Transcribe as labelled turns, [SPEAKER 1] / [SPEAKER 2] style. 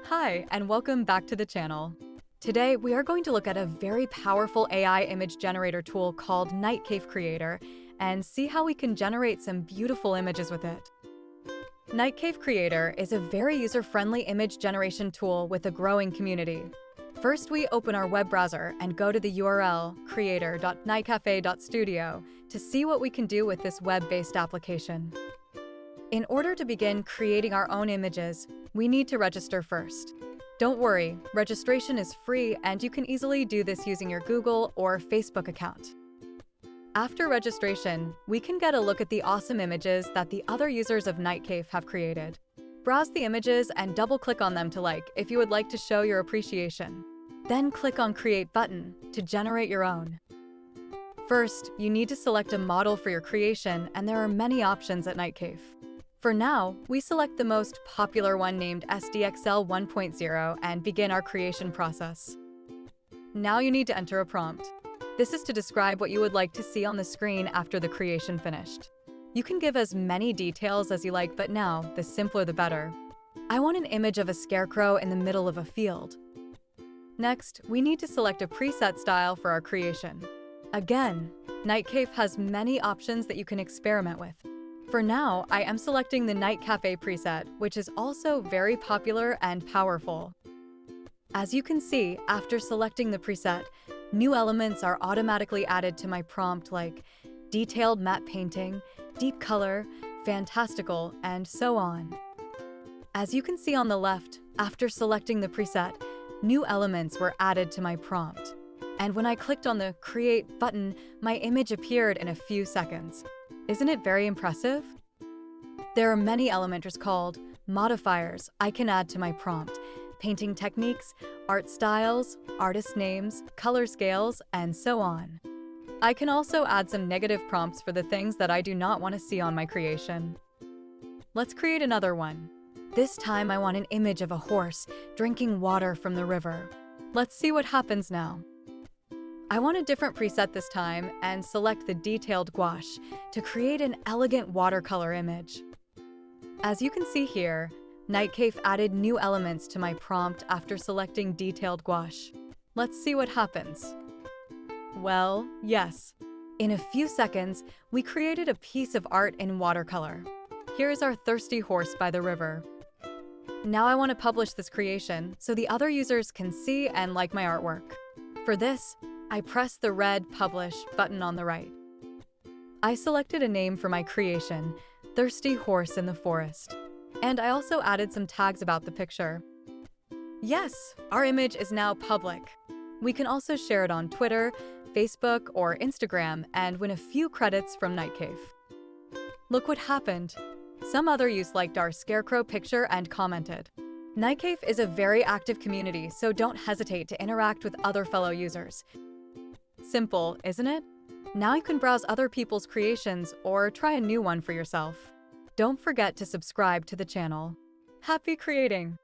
[SPEAKER 1] Hi, and welcome back to the channel. Today, we are going to look at a very powerful AI image generator tool called NightCafe Creator and see how we can generate some beautiful images with it. NightCafe Creator is a very user-friendly image generation tool with a growing community. First, we open our web browser and go to the URL creator.nightcafe.studio to see what we can do with this web-based application. In order to begin creating our own images, we need to register first. Don't worry, registration is free and you can easily do this using your Google or Facebook account. After registration, we can get a look at the awesome images that the other users of NightCafe have created. Browse the images and double-click on them to like if you would like to show your appreciation. Then click on Create button to generate your own. First, you need to select a model for your creation, and there are many options at NightCafe. For now, we select the most popular one named SDXL 1.0 and begin our creation process. Now you need to enter a prompt. This is to describe what you would like to see on the screen after the creation finished. You can give as many details as you like, but now, the simpler the better. I want an image of a scarecrow in the middle of a field. Next, we need to select a preset style for our creation. Again, NightCafe has many options that you can experiment with. For now, I am selecting the Night Cafe preset, which is also very popular and powerful. As you can see, after selecting the preset, new elements are automatically added to my prompt like detailed matte painting, deep color, fantastical, and so on. As you can see on the left, after selecting the preset, new elements were added to my prompt. And when I clicked on the Create button, my image appeared in a few seconds. Isn't it very impressive? There are many elements called modifiers I can add to my prompt: painting techniques, art styles, artist names, color scales, and so on. I can also add some negative prompts for the things that I do not want to see on my creation. Let's create another one. This time I want an image of a horse drinking water from the river. Let's see what happens now. I want a different preset this time and select the detailed gouache to create an elegant watercolor image. As you can see here, NightCafe added new elements to my prompt after selecting detailed gouache. Let's see what happens. Well, yes. In a few seconds, we created a piece of art in watercolor. Here's our thirsty horse by the river. Now I want to publish this creation so the other users can see and like my artwork. For this, I press the red Publish button on the right. I selected a name for my creation, Thirsty Horse in the Forest, and I also added some tags about the picture. Yes, our image is now public. We can also share it on Twitter, Facebook, or Instagram and win a few credits from NightCafe. Look what happened. Some other users liked our scarecrow picture and commented. NightCafe is a very active community, so don't hesitate to interact with other fellow users. Simple, isn't it? Now you can browse other people's creations or try a new one for yourself. Don't forget to subscribe to the channel. Happy creating!